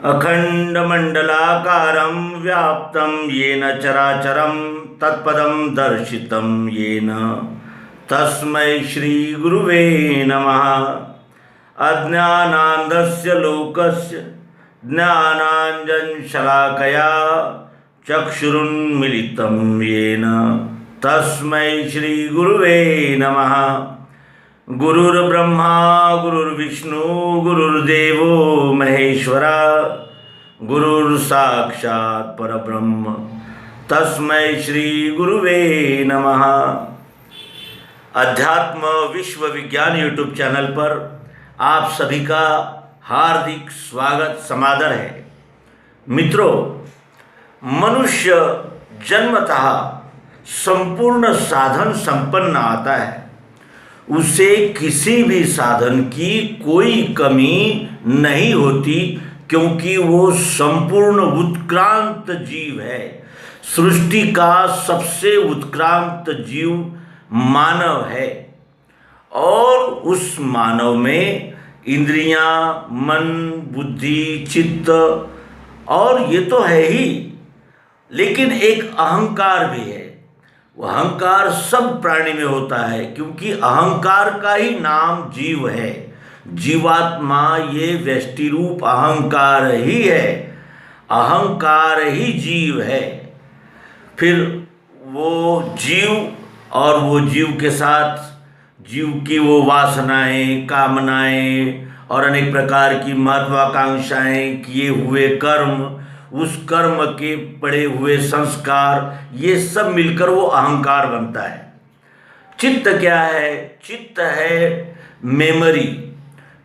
अखंडमंडलाकारं व्याप्तं येन चराचरं तत्पदं दर्शितं येन तस्मै श्रीगुरुवे नमः। अज्ञानान्धस्य लोकस्य ज्ञानाञ्जनशलाकया चक्षुरुन्मीलितं येन तस्मै श्रीगुरुवे नमः। गुरुर्ब्रह्मा गुरुर्विष्णु गुरुर्देवो महेश्वरा गुरुर्साक्षात् परब्रह्म तस्मै श्री गुरुवे नमः। अध्यात्म विश्व विज्ञान यूट्यूब चैनल पर आप सभी का हार्दिक स्वागत समादर है। मित्रों, मनुष्य जन्मतः संपूर्ण साधन संपन्न आता है। उसे किसी भी साधन की कोई कमी नहीं होती, क्योंकि वो संपूर्ण उत्क्रांत जीव है। सृष्टि का सबसे उत्क्रांत जीव मानव है और उस मानव में इंद्रियां, मन, बुद्धि, चित्त और ये तो है ही, लेकिन एक अहंकार भी है। वह अहंकार सब प्राणी में होता है, क्योंकि अहंकार का ही नाम जीव है। जीवात्मा ये व्यष्टि रूप अहंकार ही है, अहंकार ही जीव है। फिर वो जीव और वो जीव के साथ जीव की वो वासनाएं, कामनाएं और अनेक प्रकार की महत्वाकांक्षाएं, किए हुए कर्म, उस कर्म के पड़े हुए संस्कार, ये सब मिलकर वो अहंकार बनता है। चित्त क्या है? चित्त है मेमोरी।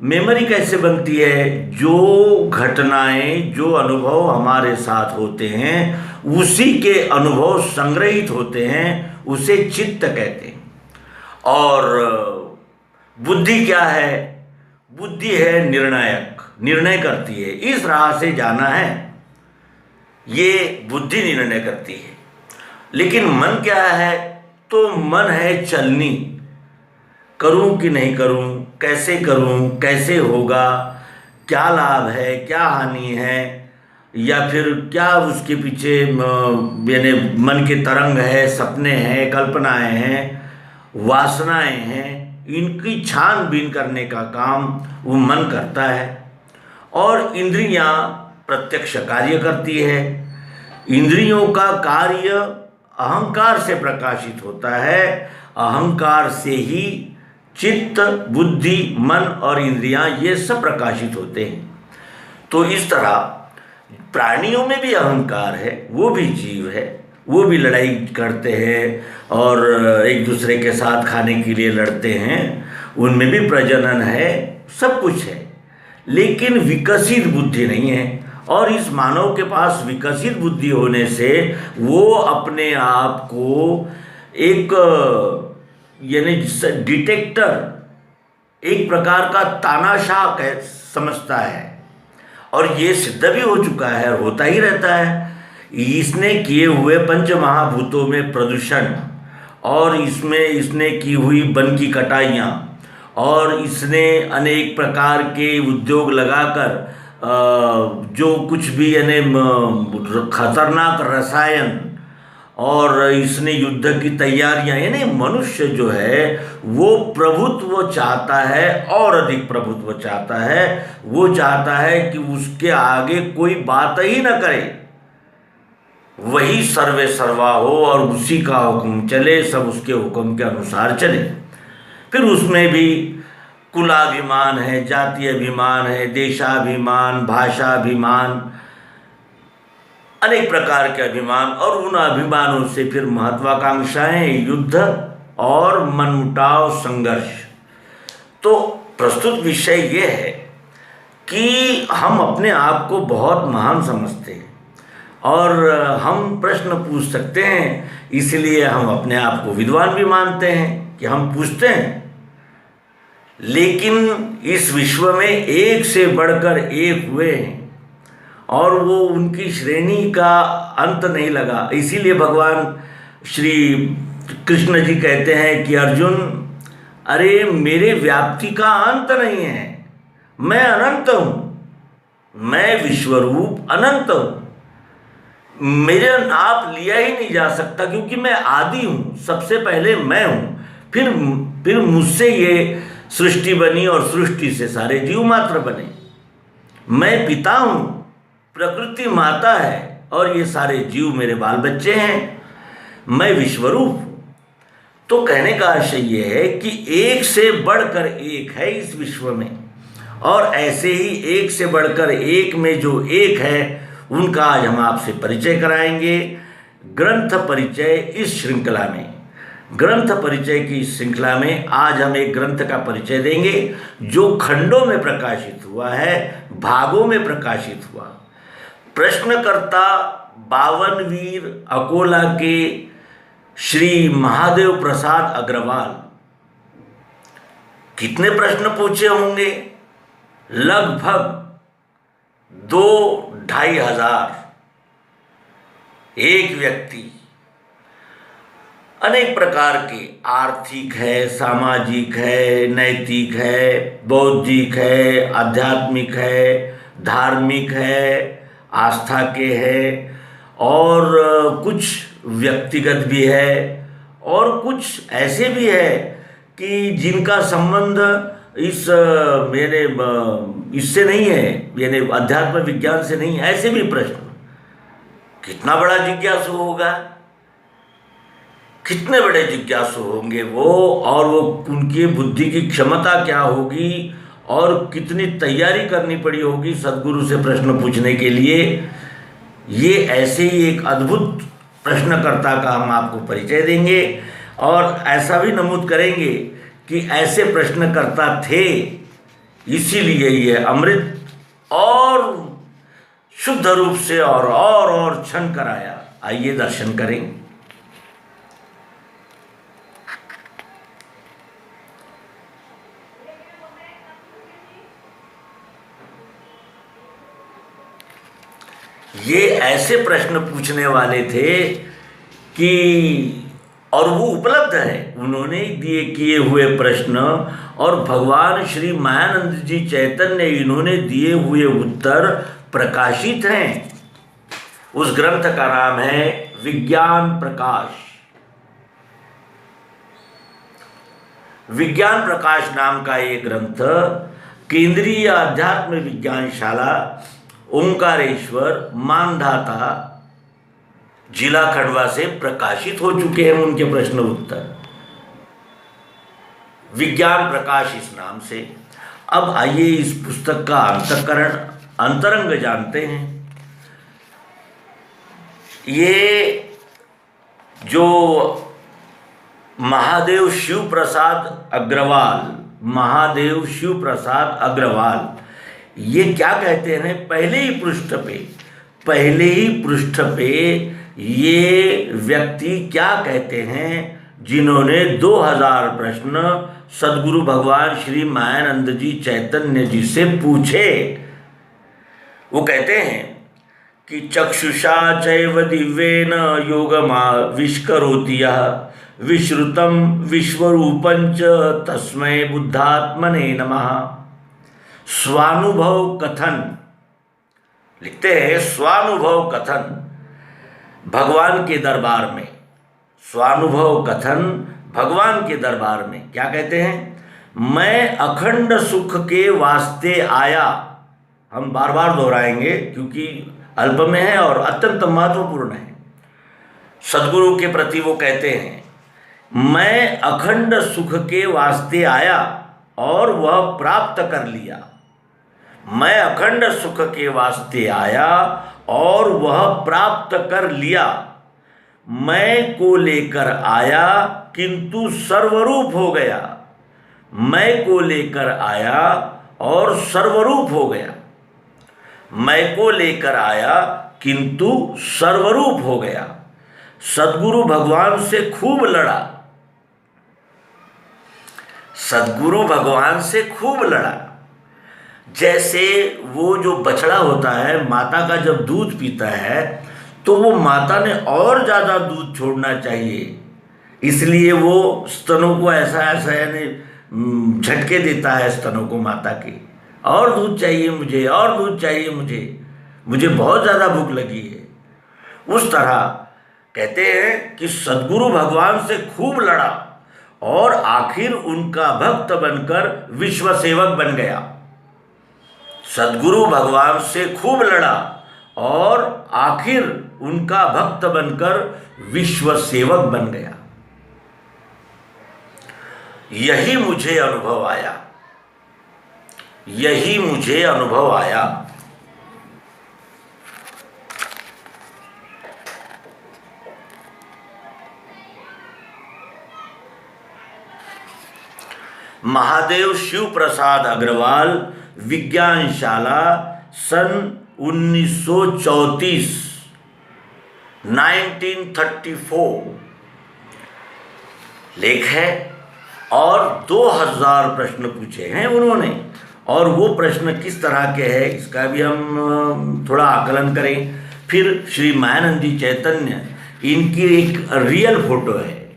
मेमोरी कैसे बनती है? जो घटनाएं, जो अनुभव हमारे साथ होते हैं, उसी के अनुभव संग्रहित होते हैं, उसे चित्त कहते हैं। और बुद्धि क्या है? बुद्धि है निर्णायक, निर्णय करती है, इस राह से जाना है, ये बुद्धि निर्णय करती है। लेकिन मन क्या है? तो मन है चलनी। करूं कि नहीं करूं, कैसे करूं, कैसे होगा, क्या लाभ है, क्या हानि है, या फिर क्या उसके पीछे यानी मन के तरंग है, सपने हैं, कल्पनाएं हैं, वासनाएं हैं, इनकी छानबीन करने का काम वो मन करता है। और इंद्रियां प्रत्यक्ष कार्य करती है। इंद्रियों का कार्य अहंकार से प्रकाशित होता है। अहंकार से ही चित्त, बुद्धि, मन और इंद्रियां ये सब प्रकाशित होते हैं। तो इस तरह प्राणियों में भी अहंकार है, वो भी जीव है, वो भी लड़ाई करते हैं और एक दूसरे के साथ खाने के लिए लड़ते हैं, उनमें भी प्रजनन है, सब कुछ है, लेकिन विकसित बुद्धि नहीं है। और इस मानव के पास विकसित बुद्धि होने से वो अपने आप को एक यानी डिटेक्टर, एक प्रकार का तानाशाह समझता है। और ये सिद्ध भी हो चुका है और होता ही रहता है। इसने किए हुए पंच महाभूतों में प्रदूषण, और इसमें इसने की हुई वन की कटाइयाँ, और इसने अनेक प्रकार के उद्योग लगाकर जो कुछ भी यानी खतरनाक रसायन, और इसने युद्ध की तैयारियां, यानी मनुष्य जो है वो प्रभुत्व चाहता है और अधिक प्रभुत्व चाहता है। वो चाहता है कि उसके आगे कोई बात ही न करे, वही सर्वे सर्वा हो और उसी का हुक्म चले, सब उसके हुक्म के अनुसार चले। फिर उसमें भी कुलाभिमान है, जातीय अभिमान है, देशाभिमान, भाषाभिमान, अनेक प्रकार के अभिमान, और उन अभिमानों से फिर महत्वाकांक्षाएं, युद्ध और मनमुटाव, संघर्ष। तो प्रस्तुत विषय ये है कि हम अपने आप को बहुत महान समझते हैं और हम प्रश्न पूछ सकते हैं, इसलिए हम अपने आप को विद्वान भी मानते हैं कि हम पूछते हैं। लेकिन इस विश्व में एक से बढ़कर एक हुए हैं और वो उनकी श्रेणी का अंत नहीं लगा। इसीलिए भगवान श्री कृष्ण जी कहते हैं कि अर्जुन, अरे मेरे व्याप्ति का अंत नहीं है, मैं अनंत हूँ। मैं विश्वरूप अनंत हूं, मेरा नाप लिया ही नहीं जा सकता, क्योंकि मैं आदि हूं, सबसे पहले मैं हूं, फिर मुझसे ये सृष्टि बनी और सृष्टि से सारे जीव मात्र बने। मैं पिता हूं, प्रकृति माता है और ये सारे जीव मेरे बाल बच्चे हैं। मैं विश्वरूप हूं। तो कहने का आशय ये है कि एक से बढ़कर एक है इस विश्व में, और ऐसे ही एक से बढ़कर एक में जो एक है उनका आज हम आपसे परिचय कराएंगे ग्रंथ परिचय इस श्रृंखला में। ग्रंथ परिचय की इस श्रृंखला में आज हम एक ग्रंथ का परिचय देंगे जो खंडों में प्रकाशित हुआ है, भागों में प्रकाशित हुआ। प्रश्नकर्ता बावनवीर अकोला के श्री महादेव प्रसाद अग्रवाल कितने प्रश्न पूछे होंगे? लगभग 2-2.5 हजार। एक व्यक्ति अनेक प्रकार के, आर्थिक है, सामाजिक है, नैतिक है, बौद्धिक है, आध्यात्मिक है, धार्मिक है, आस्था के है, और कुछ व्यक्तिगत भी है, और कुछ ऐसे भी है कि जिनका संबंध इससे नहीं है, यानी अध्यात्म विज्ञान से नहीं। ऐसे भी प्रश्न। कितना बड़ा जिज्ञासु होगा, कितने बड़े जिज्ञासु होंगे वो, और वो उनकी बुद्धि की क्षमता क्या होगी, और कितनी तैयारी करनी पड़ी होगी सद्गुरु से प्रश्न पूछने के लिए। ये ऐसे ही एक अद्भुत प्रश्नकर्ता का हम आपको परिचय देंगे, और ऐसा भी नमूद करेंगे कि ऐसे प्रश्नकर्ता थे, इसीलिए ये अमृत और शुद्ध रूप से और छन कर आया। आइए दर्शन करें। ये ऐसे प्रश्न पूछने वाले थे कि, और वो उपलब्ध है, उन्होंने दिए किए हुए प्रश्न, और भगवान श्री मायानंद जी चैतन्य इन्होंने दिए हुए उत्तर प्रकाशित हैं। उस ग्रंथ का नाम है विज्ञान प्रकाश। विज्ञान प्रकाश नाम का ये ग्रंथ केंद्रीय अध्यात्म विज्ञानशाला ओंकारेश्वर मानधाता जिला खंडवा से प्रकाशित हो चुके हैं। उनके प्रश्न उत्तर विज्ञान प्रकाश इस नाम से। अब आइए इस पुस्तक का अंतरंग जानते हैं। ये जो महादेव शिव प्रसाद अग्रवाल ये क्या कहते हैं? पहले ही पृष्ठ पे ये व्यक्ति क्या कहते हैं, जिन्होंने 2000 प्रश्न सद्गुरु भगवान श्री मायानंद जी चैतन्य जी से पूछे। वो कहते हैं कि चक्षुषा चैव दिव्येन योगमाविष्करोति यः विश्रुतं विश्वरूपं च तस्मै बुद्धात्मने नमः। स्वानुभव कथन लिखते हैं, स्वानुभव कथन भगवान के दरबार में, स्वानुभव कथन भगवान के दरबार में क्या कहते हैं? मैं अखंड सुख के वास्ते आया। हम बार बार दोहराएंगे क्योंकि अल्प में है और अत्यंत महत्वपूर्ण है। सद्गुरु के प्रति वो कहते हैं, मैं अखंड सुख के वास्ते आया और वह प्राप्त कर लिया। मैं अखंड सुख के वास्ते आया और वह प्राप्त कर लिया। मैं को लेकर आया किंतु सर्वरूप हो गया। मैं को लेकर आया और सर्वरूप हो गया। मैं को लेकर आया किंतु सर्वरूप हो गया। सद्गुरु भगवान से खूब लड़ा। सद्गुरु भगवान से खूब लड़ा। जैसे वो जो बछड़ा होता है, माता का जब दूध पीता है तो वो माता ने और ज़्यादा दूध छोड़ना चाहिए, इसलिए वो स्तनों को ऐसा यानी झटके देता है स्तनों को माता के, और दूध चाहिए मुझे, और दूध चाहिए मुझे बहुत ज़्यादा भूख लगी है। उस तरह कहते हैं कि सद्गुरु भगवान से खूब लड़ा और आखिर उनका भक्त बनकर विश्व सेवक बन गया। सद्गुरु भगवान से खूब लड़ा और आखिर उनका भक्त बनकर विश्व सेवक बन गया। यही मुझे अनुभव आया, यही मुझे अनुभव आया। महादेव शिव प्रसाद अग्रवाल, विज्ञानशाला, सन 1934 1934 लेख है और 2000 प्रश्न पूछे हैं उन्होंने। और वो प्रश्न किस तरह के हैं इसका भी हम थोड़ा आकलन करें। फिर श्री मायानंद जी चैतन्य, इनकी एक रियल फोटो है,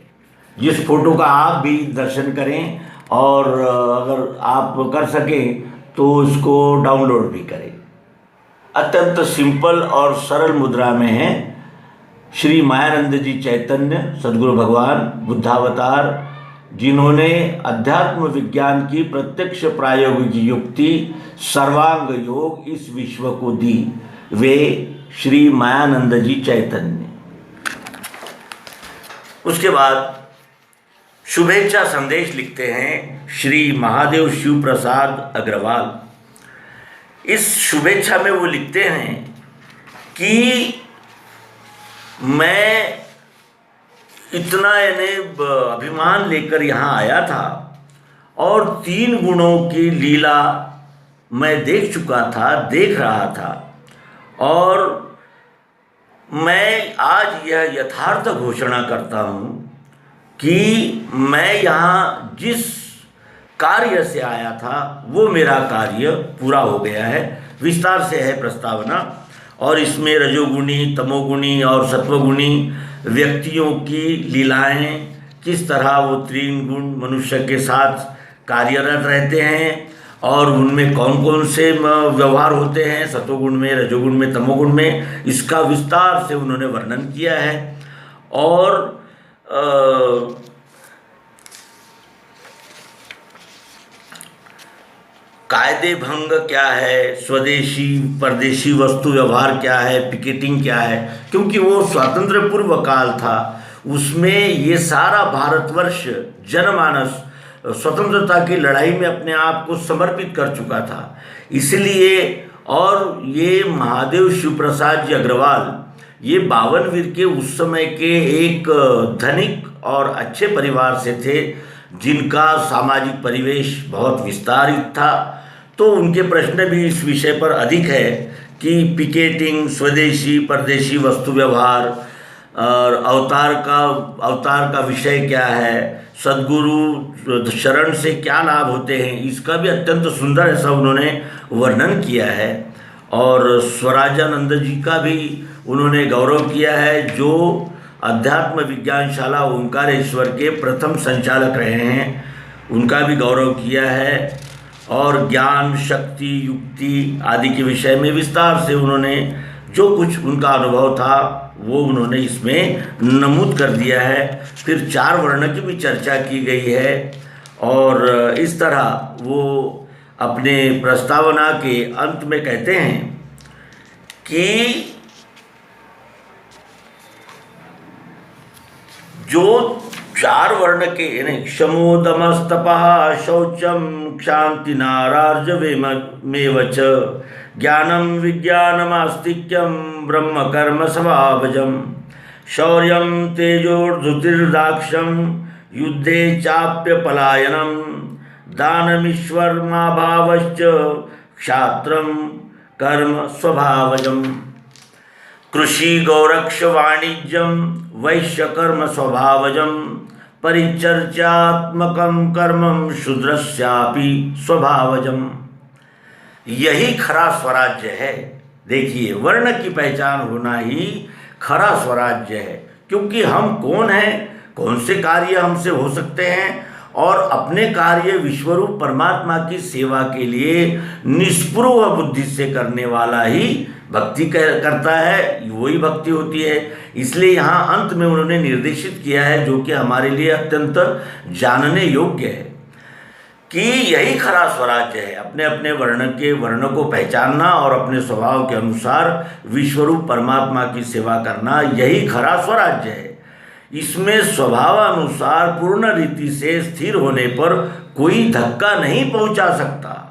जिस फोटो का आप भी दर्शन करें और अगर आप कर सकें तो उसको डाउनलोड भी करें। अत्यंत सिंपल और सरल मुद्रा में है। श्री मायानंद जी चैतन्य सद्गुरु भगवान बुद्धावतार, जिन्होंने अध्यात्म विज्ञान की प्रत्यक्ष प्रायोगिक युक्ति सर्वांग योग इस विश्व को दी, वे श्री मायानंद जी चैतन्य। उसके बाद शुभेच्छा संदेश लिखते हैं श्री महादेव शिव प्रसाद अग्रवाल। इस शुभेच्छा में वो लिखते हैं कि मैं इतना अभिमान लेकर यहाँ आया था और 3 गुणों की लीला मैं देख चुका था, देख रहा था, और मैं आज यह यथार्थ घोषणा करता हूँ कि मैं यहाँ जिस कार्य से आया था वो मेरा कार्य पूरा हो गया है। विस्तार से है प्रस्तावना, और इसमें रजोगुणी, तमोगुणी और सत्वगुणी व्यक्तियों की लीलाएं, किस तरह वो 3 गुण मनुष्य के साथ कार्यरत रहते हैं और उनमें कौन कौन से व्यवहार होते हैं, सत्वगुण में, रजोगुण में, तमोगुण में, इसका विस्तार से उन्होंने वर्णन किया है। और कायदे भंग क्या है, स्वदेशी परदेशी वस्तु व्यवहार क्या है, पिकेटिंग क्या है, क्योंकि वो स्वातंत्र्य पूर्व काल था, उसमें ये सारा भारतवर्ष जनमानस स्वतंत्रता की लड़ाई में अपने आप को समर्पित कर चुका था। इसलिए, और ये महादेव शिव प्रसाद जी अग्रवाल, ये 52 वीर के उस समय के एक धनिक और अच्छे परिवार से थे, जिनका सामाजिक परिवेश बहुत विस्तारित था। तो उनके प्रश्न भी इस विषय पर अधिक है कि पिकेटिंग, स्वदेशी परदेशी वस्तु व्यवहार, और अवतार का विषय क्या है, सद्गुरु शरण से क्या लाभ होते हैं, इसका भी अत्यंत सुंदर ऐसा उन्होंने वर्णन किया है। और स्वराजानंद जी का भी उन्होंने गौरव किया है, जो अध्यात्म विज्ञानशाला ओंकारेश्वर के प्रथम संचालक रहे हैं, उनका भी गौरव किया है। और ज्ञान, शक्ति, युक्ति आदि के विषय में विस्तार से उन्होंने जो कुछ उनका अनुभव था वो उन्होंने इसमें नमूद कर दिया है। फिर 4 वर्ण की भी चर्चा की गई है, और इस तरह वो अपने प्रस्तावना के अंत में कहते हैं कि जो 4 वर्ण के यानी क्षमो, दमस्तपः, शौचम, क्षांति, नारार्जवेमेवच, ज्ञानम, विज्ञानम, आस्तिक्यम, ब्रह्म कर्म स्वभावजम, शौर्यम, तेजोर्धुतिर्दाक्ष्यम, युद्धे चाप्य पलायनम, दानमीश्वरमाभावश्च, क्षात्रम कर्म स्वभावजम, कृषि, गौरक्ष, वाणिज्यम, वैश्य कर्म स्वभावजम, परिचर्चात्मकम कर्मम, शूद्रस्यापि स्वभावजम। यही खरा स्वराज्य है। देखिए, वर्ण की पहचान होना ही खरा स्वराज्य है, क्योंकि हम कौन हैं, कौन से कार्य हमसे हो सकते हैं और अपने कार्य विश्वरूप परमात्मा की सेवा के लिए निष्पृह बुद्धि से करने वाला ही भक्ति करता है, वही भक्ति होती है। इसलिए यहाँ अंत में उन्होंने निर्देशित किया है, जो कि हमारे लिए अत्यंत जानने योग्य है, कि यही खरा स्वराज्य है। अपने अपने वर्ण को पहचानना और अपने स्वभाव के अनुसार विश्वरूप परमात्मा की सेवा करना, यही खरा स्वराज्य है। इसमें स्वभावानुसार पूर्ण रीति से स्थिर होने पर कोई धक्का नहीं पहुंचा सकता,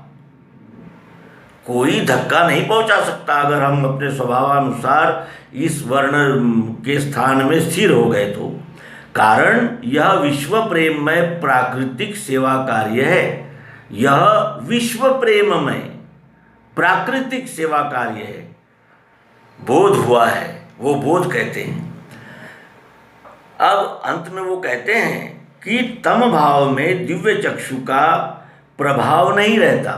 कोई धक्का नहीं पहुंचा सकता। अगर हम अपने स्वभावानुसार इस वर्ण के स्थान में स्थिर हो गए तो, कारण यह विश्व प्रेममय प्राकृतिक सेवा कार्य है। यह विश्व प्रेममय प्राकृतिक सेवा कार्य है। बोध हुआ है, वो बोध कहते हैं। अब अंत में वो कहते हैं कि तम भाव में दिव्य चक्षु का प्रभाव नहीं रहता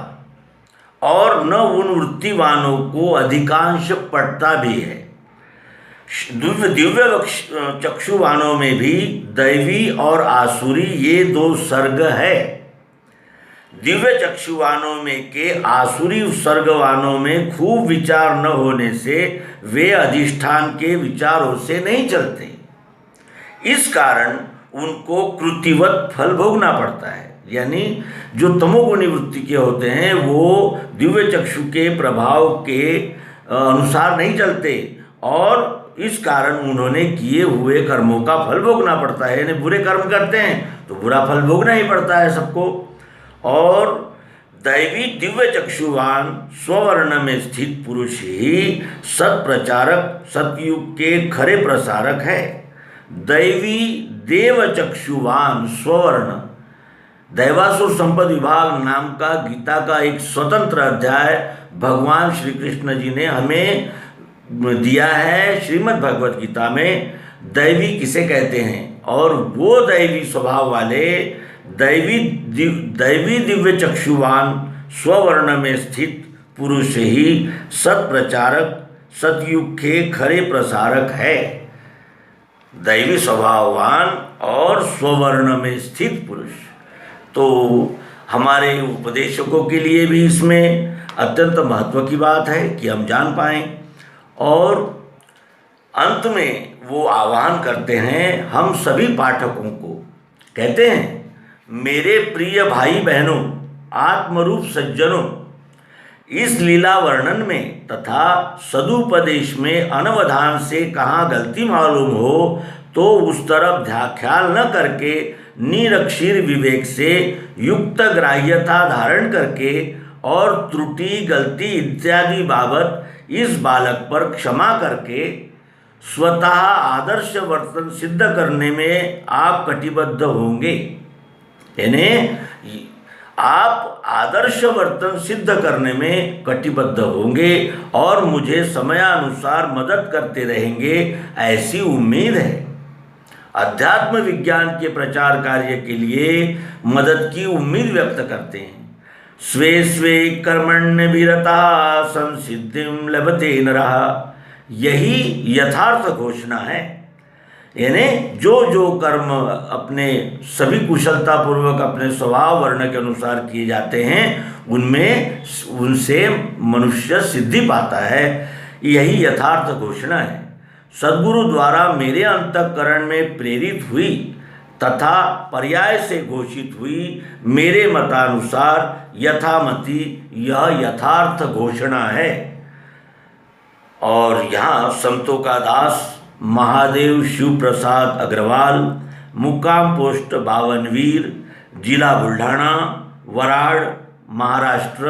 और न उन वृत्तिवानों को अधिकांश पड़ता भी है। दिव्य चक्षुवानों में भी दैवी और आसुरी ये दो सर्ग है। दिव्य चक्षुवानों में के आसुरी सर्गवानों में खूब विचार न होने से वे अधिष्ठान के विचारों से नहीं चलते। इस कारण उनको कृतिवत फल भोगना पड़ता है। यानी जो तमोगुणी वृत्ति के होते हैं वो दिव्य चक्षु के प्रभाव के अनुसार नहीं चलते और इस कारण उन्होंने किए हुए कर्मों का फल भोगना पड़ता है। यानी बुरे कर्म करते हैं तो बुरा फल भोगना ही पड़ता है सबको। और दैवी दिव्य चक्षुवान स्ववर्ण में स्थित पुरुष ही सत्प्रचारक, सतयुग के खरे प्रसारक है। दैवी देव चक्षुवान स्ववर्ण, दैवासुर संपद विभाग नाम का गीता का एक स्वतंत्र अध्याय भगवान श्री कृष्ण जी ने हमें दिया है श्रीमद् भगवत गीता में। दैवी किसे कहते हैं, और वो दैवी स्वभाव वाले दैवी दिव्य चक्षुवान स्ववर्ण में स्थित पुरुष ही सत्प्रचारक, सतयुग के खरे प्रसारक है। दैवी स्वभाववान और स्ववर्ण में स्थित पुरुष, तो हमारे उपदेशकों के लिए भी इसमें अत्यंत महत्व की बात है कि हम जान पाएं। और अंत में वो आह्वान करते हैं हम सभी पाठकों को, कहते हैं मेरे प्रिय भाई बहनों, आत्मरूप सज्जनों, इस लीला वर्णन में तथा सदुपदेश में अनवधान से कहाँ गलती मालूम हो तो उस तरफ ख्याल न करके निरक्षीर विवेक से युक्त ग्राह्यता धारण करके और त्रुटि, गलती इत्यादि बाबत इस बालक पर क्षमा करके स्वतः आदर्श वर्तन सिद्ध करने में आप कटिबद्ध होंगे। यानी आप आदर्श वर्तन सिद्ध करने में कटिबद्ध होंगे और मुझे समयानुसार मदद करते रहेंगे, ऐसी उम्मीद है। अध्यात्म विज्ञान के प्रचार कार्य के लिए मदद की उम्मीद व्यक्त करते हैं। स्वे स्वे कर्मण्य विरता संसिद्धिम लभते नरः, यही यथार्थ घोषणा है। यानी जो जो कर्म अपने सभी कुशलता पूर्वक अपने स्वभाव वर्ण के अनुसार किए जाते हैं उनसे मनुष्य सिद्धि पाता है, यही यथार्थ घोषणा है। सद्गुरु द्वारा मेरे अंतःकरण में प्रेरित हुई तथा पर्याय से घोषित हुई मेरे मतानुसार यथामति यह यथार्थ घोषणा है। और यहाँ संतों का दास महादेव शिव प्रसाद अग्रवाल, मुक्काम पोस्ट बावनवीर, जिला बुल्ढाणा, वराड, महाराष्ट्र,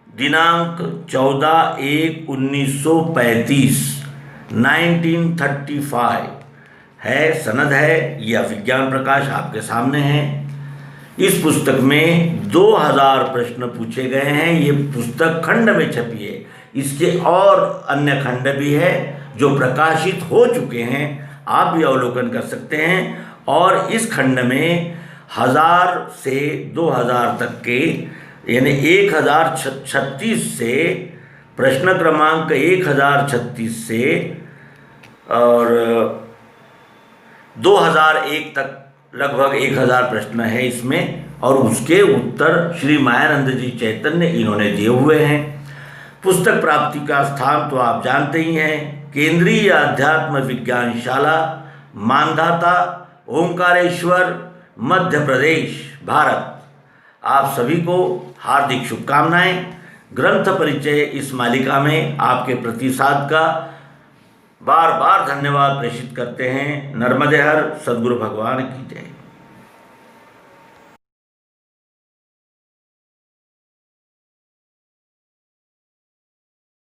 दिनांक 14/1/1935 1935 है, सनद है। यह विज्ञान प्रकाश आपके सामने है। इस पुस्तक में 2000 प्रश्न पूछे गए हैं। ये पुस्तक खंड में छपी है। इसके और अन्य खंड भी है जो प्रकाशित हो चुके हैं, आप भी अवलोकन कर सकते हैं। और इस खंड में 1000 से 2000 तक के यानी 1036 से प्रश्न क्रमांक 1036 से और 2001 तक लगभग 1000 प्रश्न है इसमें, और उसके उत्तर श्री मायानंद जी चैतन्य इन्होंने दिए हुए हैं। पुस्तक प्राप्ति का स्थान तो आप जानते ही हैं, केंद्रीय अध्यात्म विज्ञान शाला, मानधाता, ओंकारेश्वर, मध्य प्रदेश, भारत। आप सभी को हार्दिक शुभकामनाएं। ग्रंथ परिचय इस मालिका में आपके प्रतिसाद का बार बार धन्यवाद प्रेषित करते हैं। नर्मदे हर, सद्गुरु भगवान की जय।